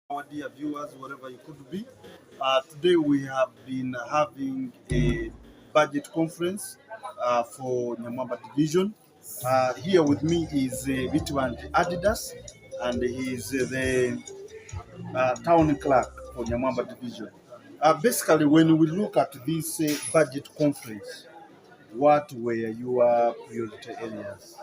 our dear viewers, wherever you could be. Today we have been having a budget conference for Nyamwamba division. Here with me is Bitibangi Adidas, and he is the town clerk for Nyamwamba division. Basically, when we look at this budget conference, what were your priority areas?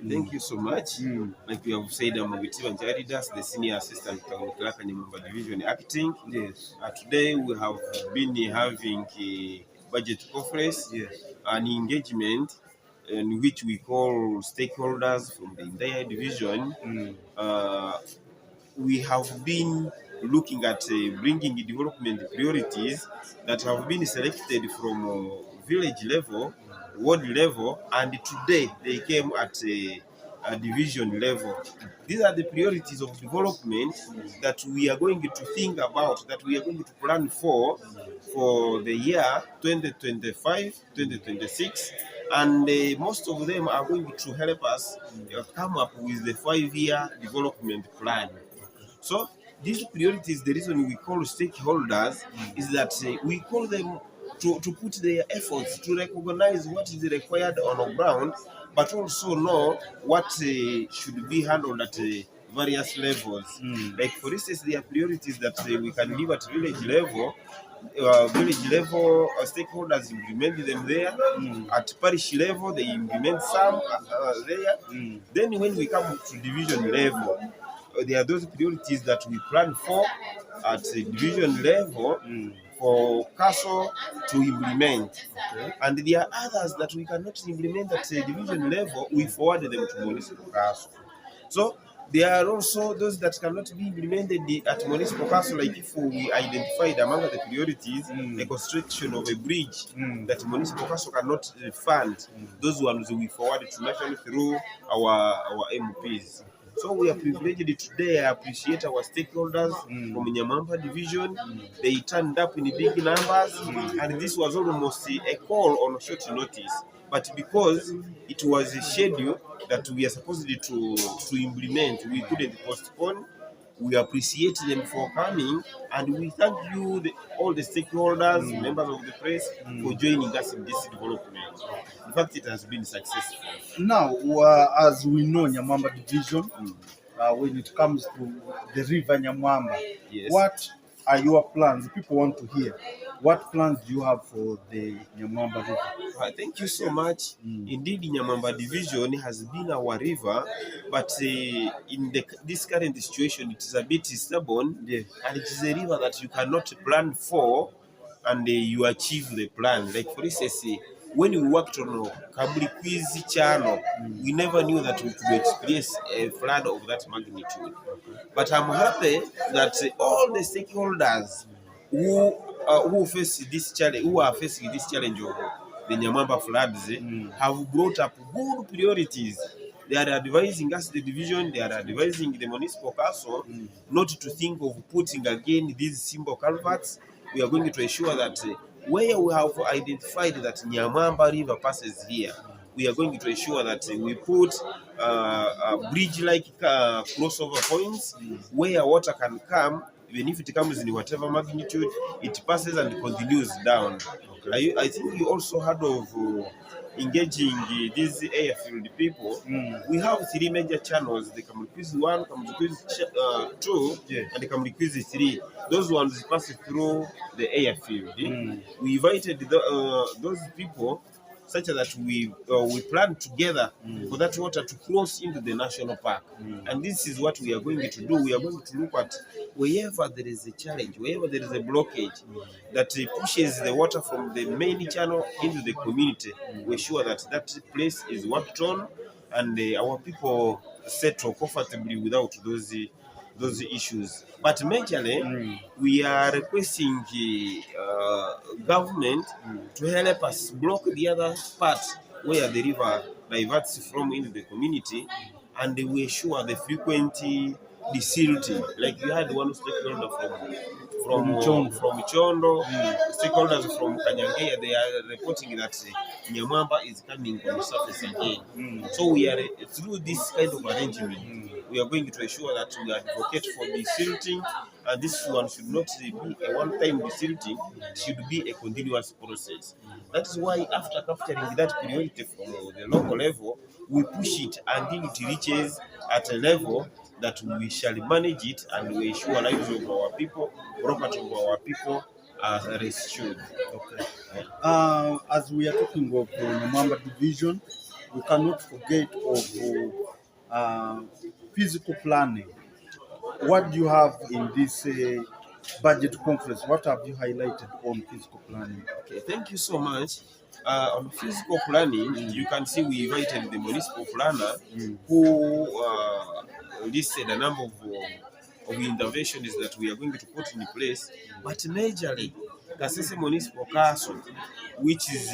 Thank you so much. Like we have said, I'm Bitibangi Adidas, the Senior Assistant Town Clerk in Nyamwamba Division Acting. Yes. Today we have been having a budget conference, Yes. an engagement in which we call stakeholders from the entire division. We have been looking at bringing development priorities that have been selected from village level, ward level, and today they came at a division level. These are the priorities of development that we are going to think about, that we are going to plan for the year 2025-2026, and most of them are going to help us come up with the 5-year development plan. So these priorities, the reason we call stakeholders is that we call them to put their efforts to recognize what is required on the ground, but also know what should be handled at various levels. Like for instance, there are priorities that we can leave at village level. Stakeholders implement them there. At parish level, they implement some there. Then when we come to division level, there are those priorities that we plan for at the division level for council to implement. And there are others that we cannot implement at the division level, we forward them to municipal council. So there are also those that cannot be implemented at municipal council, like if we identified among the priorities the construction of a bridge that municipal council cannot fund, those ones we forward to national through our MPs. So we are privileged today. I appreciate our stakeholders from Nyamwamba division. They turned up in big numbers, and this was almost a call on short notice. But because it was a schedule that we are supposed to implement, we couldn't postpone. We appreciate them for coming, and we thank you, all the stakeholders, members of the press, for joining us in this development. In fact, it has been successful. Now, as we know, Nyamwamba division, when it comes to the river Nyamwamba, Yes. what are your plans? People want to hear. What plans do you have for the Nyamwamba river? Thank you so much. Indeed, Nyamwamba division has been our river, but in this current situation, it is a bit stubborn, Yes. and it is a river that you cannot plan for, and you achieve the plan. Like for instance, when we worked on Kabulikwizi channel, we never knew that we could experience a flood of that magnitude. But I'm happy that all the stakeholders who face this challenge, who are facing this challenge of the Nyamwamba floods, have brought up good priorities. They are advising us, the division, they are advising the municipal council not to think of putting again these simple culverts. We are going to ensure that where we have identified that Nyamwamba river passes here, we are going to ensure that we put bridge-like crossover points where water can come. Even if it comes in whatever magnitude, it passes and continues down. I think you also heard of engaging these airfield people. We have 3 major channels: the Kamulikwizi 1, Kamulikwizi 2, and the Kamulikwizi 3. Those ones pass through the airfield. We invited those people such that we plan together for that water to cross into the national park. And this is what we are going to do. We are going to look at wherever there is a challenge, wherever there is a blockage that pushes the water from the main channel into the community. We're sure that that place is worked on, and our people settle comfortably without those issues. But majorly, we are requesting the government to help us block the other part where the river diverts from into the community, and we ensure the frequent desilting. Like you had one stakeholder from Chondo, stakeholders from Kanyangea, they are reporting that Nyamwamba is coming on the surface again. So we are through this kind of arrangement, we are going to ensure that we advocate for desilting, and this one should not be a one-time desilting, should be a continuous process. That is why after capturing that priority from the local level, we push it until it reaches at a level that we shall manage it and we ensure lives of our people, property of our people are restored. Okay. As we are talking of Nyamwamba division, we cannot forget of physical planning. What do you have in this budget conference? What have you highlighted on physical planning? Okay, thank you so much. On physical planning, you can see we invited the municipal planner who listed a number of interventions that we are going to put in place, but majorly Kasese Municipal Council, which is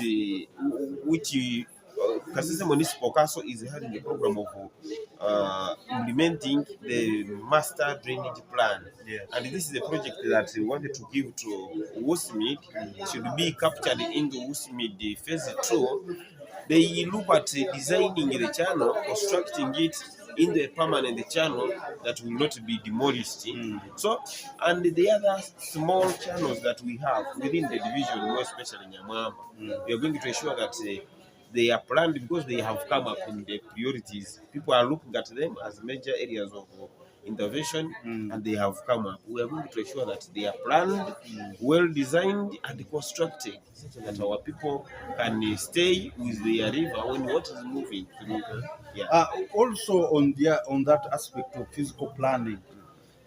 Kasese Municipal Council is having a program of implementing the master drainage plan. Yes. And this is a project that we wanted to give to Wusimid. Should be captured into Wusimid phase 2. They look at designing the channel, constructing it in the permanent channel that will not be demolished. So, and the other small channels that we have within the division, more especially Nyamwamba, we are going to ensure that they are planned because they have come up in the priorities. People are looking at them as major areas of intervention, and they have come up. We are going to ensure that they are planned, well designed, and constructed, so that our people can stay with their river when what is moving through. Yeah. Also, on that aspect of physical planning,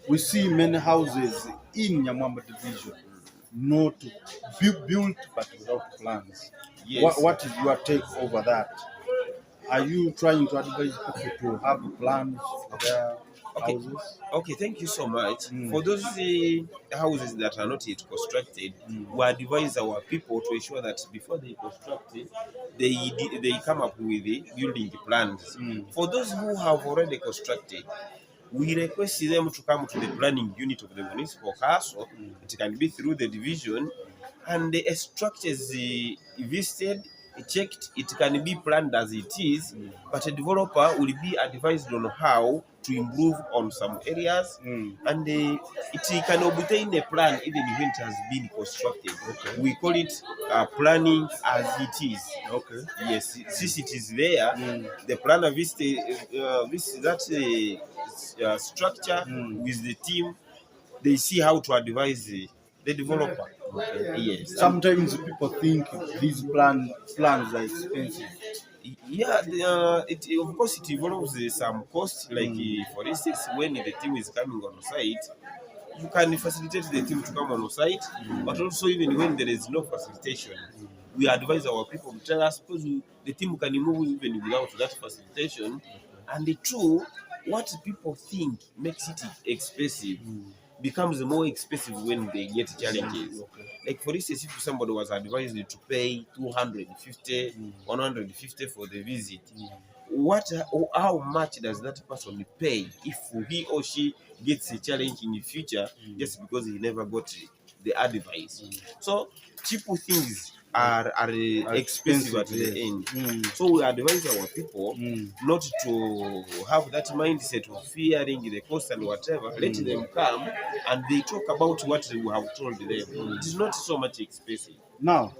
we see many houses in Nyamwamba division not built but without plans. Yes. What is your take over that? Are you trying to advise people to have plans for their Okay. houses? Okay, thank you so much. For those houses that are not yet constructed, we advise our people to ensure that before they construct it, they come up with the building plans. For those who have already constructed, we request them to come to the planning unit of the municipal council. It can be through the division, and the structure is visited, checked. It can be planned as it is, but a developer will be advised on how to improve on some areas, and it can obtain a plan even when it has been constructed. Okay. We call it planning as it is. Okay. Yes, since it is there, the planner visits that structure with the team. They see how to advise the developer. Okay. Yes. Sometimes people think these plans are expensive. Yeah, of course it involves some cost. Like for instance, when the team is coming on site, you can facilitate the team to come on site, but also even when there is no facilitation, we advise our people to tell us, suppose the team can move even without that facilitation. And the two, what people think makes it expensive becomes more expensive when they get challenges. Like for instance, if somebody was advised to pay 250, 150 for the visit, how much does that person pay if he or she gets a challenge in the future just because he never got the advice? So cheap things are expensive at the end. So we advise our people not to have that mindset of fearing the cost and whatever. Let them come and they talk about what we have told them. It is not so much expensive. Now,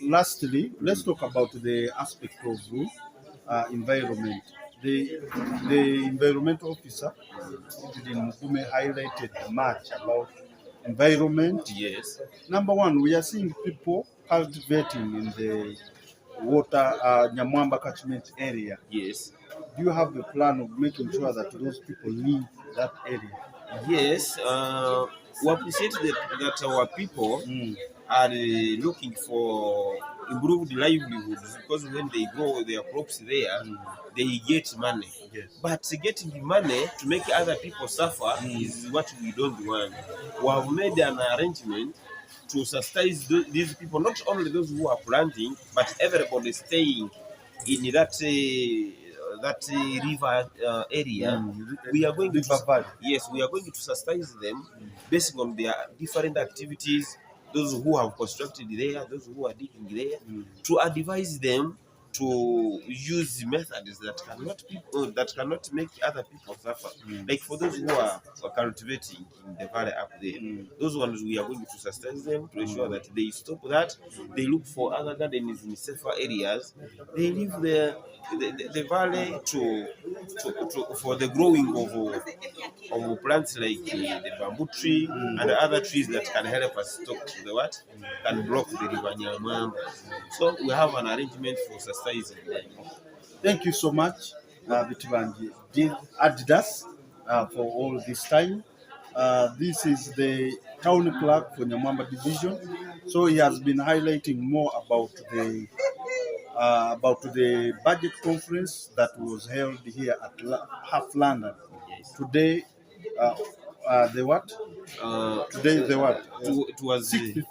lastly, let's talk about the aspect of environment. The environment officer in Mukume highlighted much about environment. Yes. Number one, we are seeing people cultivating in the water Nyamwamba catchment area. Yes. Do you have a plan of making sure that those people leave that area? Yes, we appreciate that our people are looking for improved livelihoods because when they grow their crops there, they get money. Yes. But getting money to make other people suffer is what we don't want. We have made an arrangement to subsidize these people, not only those who are planting, but everybody staying in that river area. We are going to yes, we are going to subsidize them based on their different activities. Those who have constructed there, those who are digging there, to advise them to use methods that cannot make other people suffer. Like for those who are cultivating in the valley up there, those ones we are going to sustain them to ensure that they stop that. They look for other gardens in safer areas. They leave the valley for the growing of plants like the bamboo tree and other trees that can help us stop the what can block the river Nyamwamba. So we have an arrangement for sustaining them. Thank you so much, Bitibangi. Adidas for all this time. This is the town clerk for Nyamwamba division. So he has been highlighting more about the budget conference that was held here at Half London. Yes. Today, the what? Today is the what? It was 60th.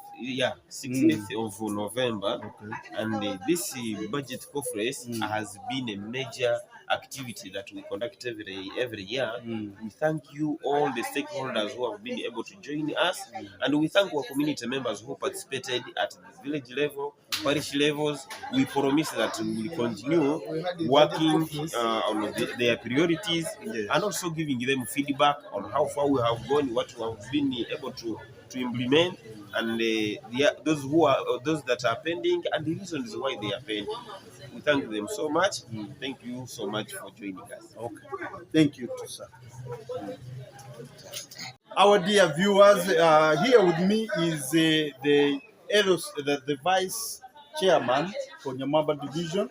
16th of November, Okay. and this budget conference has been a major activity that we conduct every year. We thank you all the stakeholders who have been able to join us, and we thank our community members who participated at the village level, parish levels. We promise that we will continue working on their priorities, and also giving them feedback on how far we have gone, what we have been able to implement, and those that are pending, and the reasons why they are pending. We thank them so much. Thank you so much for joining us. Okay. Thank you, too, sir. Our dear viewers, here with me is the vice chairman for Nyamwamba division.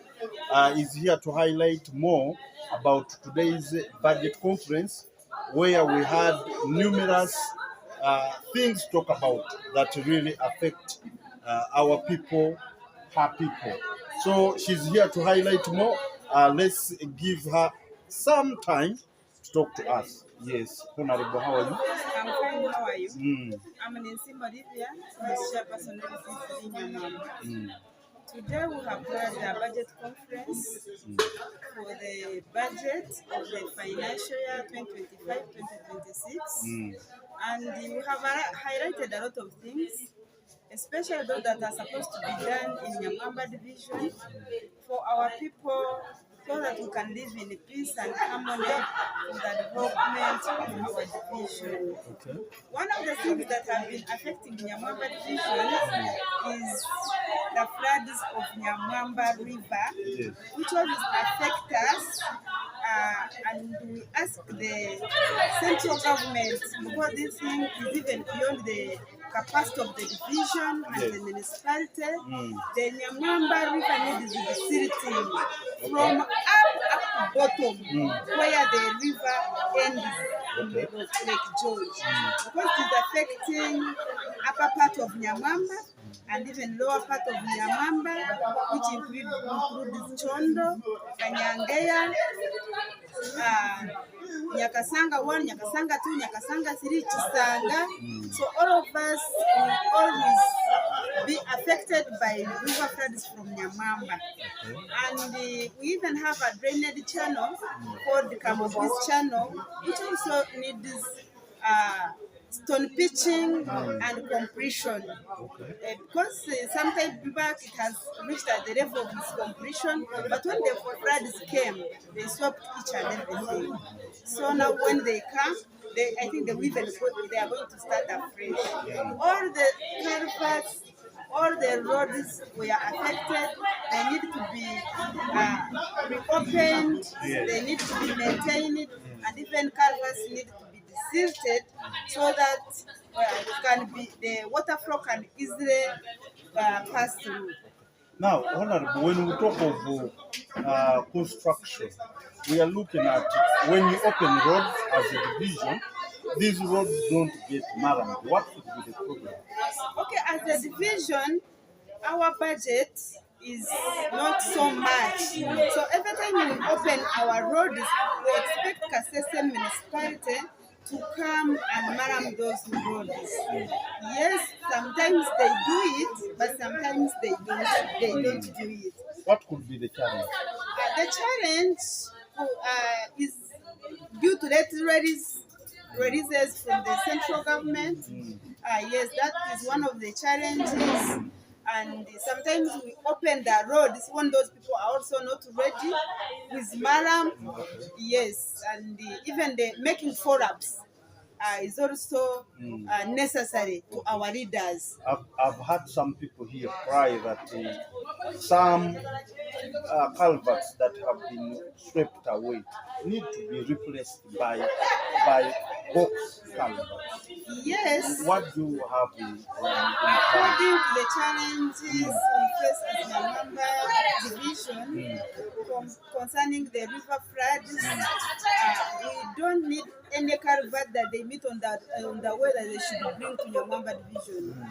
Is here to highlight more about today's budget conference, where we had numerous things to talk about that really affect our people, her people. So she's here to highlight more. Let's give her some time to talk to us. Yes, Honorable, how are you? I'm fine, how are you? I'm Ninsiima, Olivia, chairperson of Ninsiima. Today we have had a budget conference for the budget of the financial year 2025-2026, and we have highlighted a lot of things, especially those that are supposed to be done in Nyamwamba division for our people, so that we can live in peace and harmony for the development of our division. Okay. One of the things that have been affecting Nyamwamba division is the floods of Nyamwamba River, which always affect us, and we ask the central government, because this thing is even beyond the capacity of the division and the municipality. The Nyamwamba River needs to be silting from up to bottom, where the river ends in Lake George, because it is affecting upper part of Nyamwamba and even lower part of Nyamwamba, which includes Chondo, Kanyangeya, Nyakasanga 1, Nyakasanga 2, Nyakasanga 3, Chisanga. So all of us will always be affected by river floods from Nyamwamba. And we even have a drainage channel called the Kamobis channel, which also needs stone pitching and compression. Because sometimes back it has reached at the level of its compression, but when the floods came, they swept each and everything. So now when they come, I think they are going to start afresh. All the culverts, all the roads were affected. They need to be reopened, they need to be maintained, and even culverts need to be desilted so that the water flow can easily pass through. Now, Honorable, when we talk of construction, we are looking at when you open roads as a division, these roads don't get marred. What would be the problem? Okay, as a division, our budget is not so much. So every time we open our roads, we expect kasese municipality to come and maram those roads. Yes, sometimes they do it, but sometimes they don't do it. What could be the challenge? The challenge is due to that releases from the central government. Yes, that is one of the challenges. And sometimes we open the roads when those people are also not ready with maram. Yes, and even the making forups is also necessary to our leaders. I've had some people here cry that some culverts that have been swept away need to be replaced by box culverts. Yes, What do you have in plan? according to the challenges we face as Nyamwamba division concerning the river floods, we don't need any culvert that they meet on the way that they should bring to Nyamwamba division.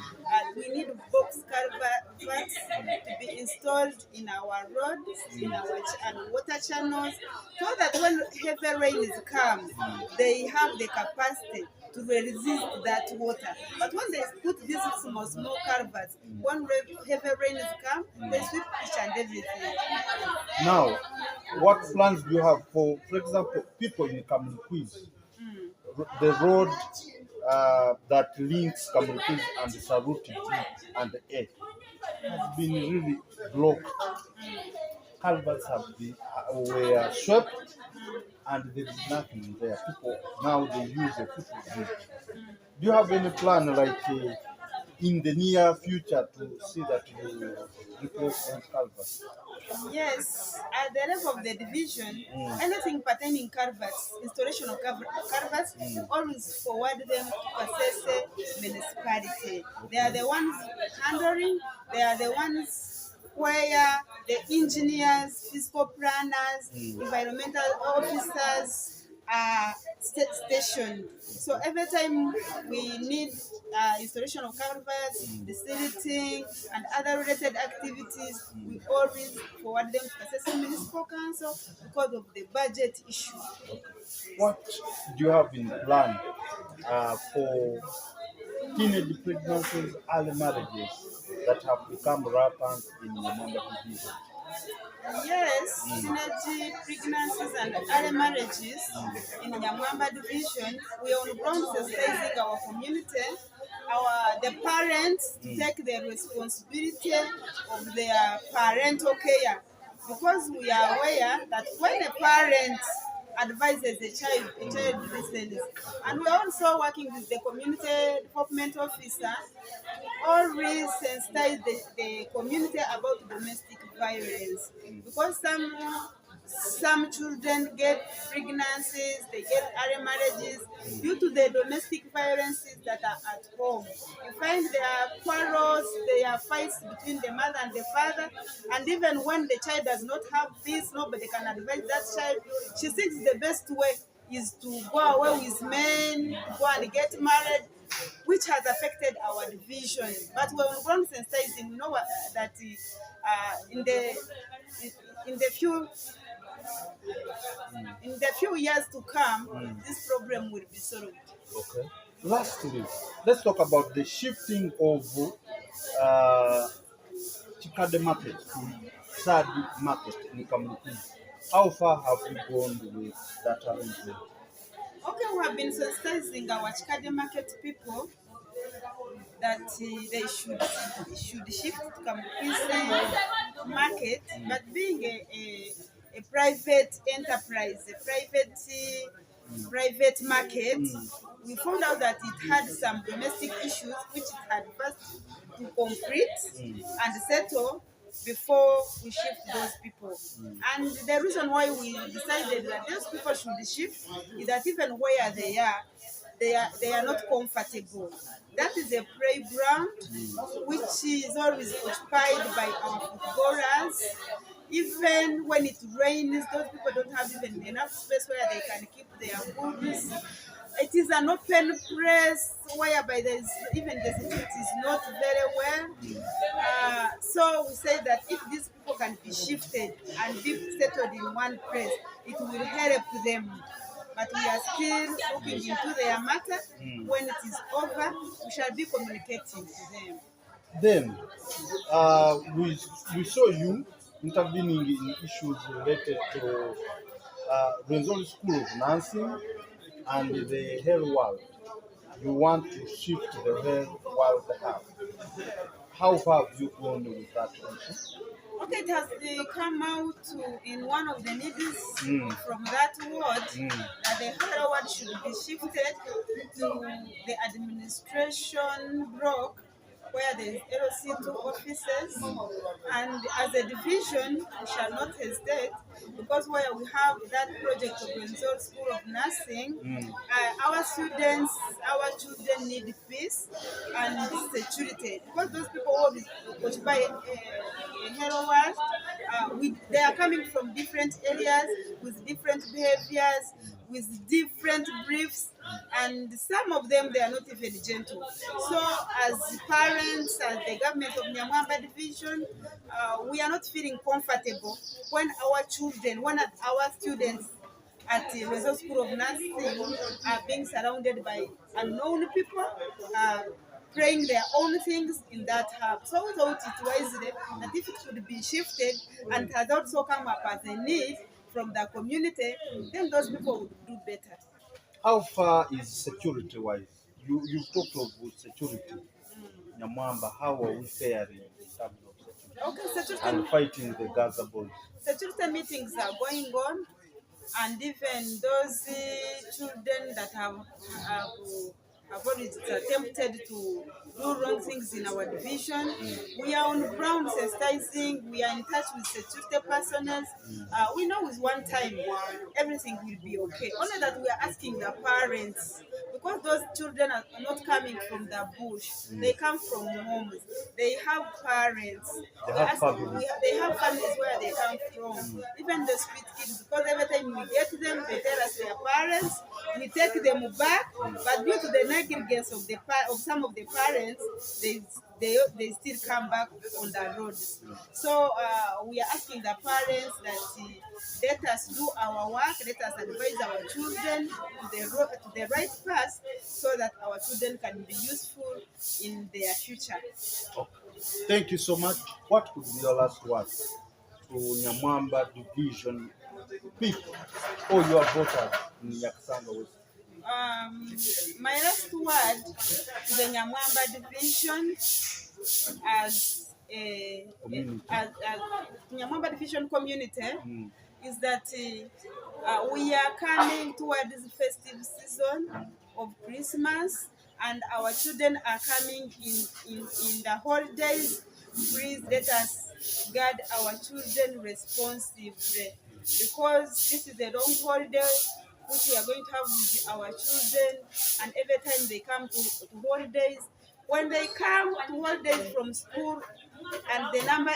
We need box culverts to be installed in our roads, in our and water channels, so that when heavy rains come, they have the capacity to resist that water. But when they put these small culverts, when heavy rains come, they sweep each and everything. Now, what plans do you have for example, people in Kamuluquiz? The road that links Kamuluquiz and Saruti and A has been really blocked. Culverts were swept and there is nothing there. People now they use a footbridge. Do you have any plan like in the near future to see that you replace those culverts? Yes, at the level of the division, anything pertaining culverts, installation of culverts, always forward them to kasese municipality. They are the ones handling, they are the ones where the engineers, physical planners, environmental officers are stationed. So every time we need installation of culverts, desilting, and other related activities, we always forward them to Kasese Municipal Council because of the budget issue. What do you have in plan for teenage pregnancies, early marriages that have become rampant in Nyamwamba division? Yes, teenage pregnancies and early marriages in Nyamwamba division, we are on ground sensitizing our community, the parents to take the responsibility of their parental care, because we are aware that when a parent advises a child listens. And we're also working with the community development officer always sensitize the community about domestic violence, because some children get pregnancies, they get early marriages due to the domestic violences that are at home. You find there are quarrels, there are fights between the mother and the father, and even when the child does not have peace, nobody can advise that child. She thinks the best way is to go away with men, go and get married, which has affected our division. But when we ground sensitizing, we know that in the few years to come, this problem will be solved. Okay. Lastly, let's talk about the shifting of uh, Chikade market to Sadi market in Kamuluquiz. How far have we gone with that arrangement? Okay, we have been sensitizing our Chikade market people that they should shift to Kamuluquiz market, but being a private enterprise, a private market, we found out that it had some domestic issues which it had first to complete and settle before we shift those people. And the reason why we decided that those people should shift is that even where they are not comfortable. That is a playground which is always occupied by our footballers. Even when it rains, those people don't have even enough space where they can keep their goods. It is an open place whereby there is even the security is not very well. So we say that if these people can be shifted and be settled in one place, it will help them. But we are still looking into their matter. When it is over, we shall be communicating to them. Then we saw you intervening in issues related to Renzori School of Nursing and the health world. You want to shift the health world hub. How far have you gone with that also? Okay, it has come out in one of the needs Mm. from that ward Mm. that the higher ward should be shifted to the administration block where there is LC2 offices, and as a division we shall not hesitate because where we have that project of Renzor School of Nursing, Mm. our children need peace and security because those people who occupy a hero world, they are coming from different areas with different behaviors, with different briefs, and some of them they are not even gentle. So, as parents, as the government of Nyamwamba division, we are not feeling comfortable when our students at the Resort School of Nursing are being surrounded by unknown people, praying their own things in that hub. So we thought it wisely that if it could be shifted and it has also come up as a need from the community, then those people would do better. How far is security wise? You talked of security. Nyamwamba, how are we faring in terms of security? Okay, And fighting the Gaza boys. security meetings are going on, and even those children that have already attempted to do wrong things in our division, we are on ground sensitizing, we are in touch with security personnel. We know with one time everything will be okay. Only that we are asking the parents, because those children are not coming from the bush, they come from homes, they have parents, They have families. they have families where they come from. Even the street kids, because every time we get them, they tell us their parents, we take them back, but due to the negligence of of some of the parents, they still come back on the roads. So we are asking the parents that let us do our work, let us advise our children to the right path so that our children can be useful in their future. Okay. Thank you so much. What could be your last word to Nyamwamba division people or your voters in Nyakasanga West? My last word to the Nyamwamba division as Community. as Nyamwamba division community Mm. is that we are coming towards the festive season of Christmas, and our children are coming in the holidays. Please let us guard our children responsibly because this is a long holiday which we are going to have with our children, and every time they come to holidays, when they come to holidays from school and the number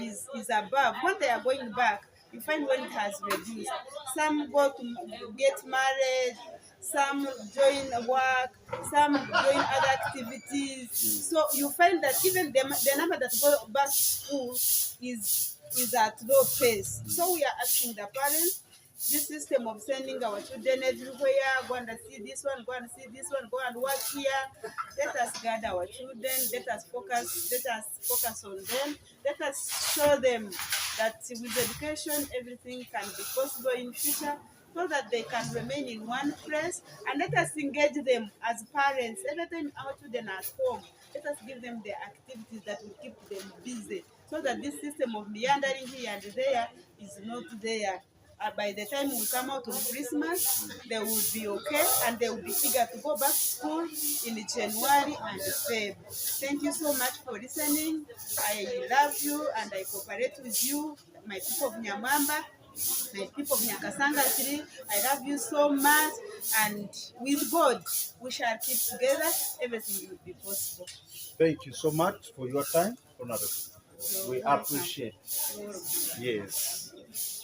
is above, when they are going back, you find when it has reduced. Some go to get married, some join work, some join other activities. So you find that even the number that go back to school is at low pace. So we are asking the parents, this system of sending our children everywhere, go and see this one, go and see this one, go and work here. Let us guide our children, let us focus on them, let us show them that with education everything can be possible in future so that they can remain in one place, and let us engage them as parents. Every time our children are at home, let us give them the activities that will keep them busy so that this system of meandering here and there is not there. By the time we come out of Christmas, they will be okay and they will be eager to go back to school in January and Feb. Thank you so much for listening. I love you and I cooperate with you, my people of Nyamwamba, my people of Nyakasanga 3. I love you so much, and with God, we shall keep together. Everything will be possible. Thank you so much for your time, Honorable. We Welcome. appreciate. Welcome. Yes.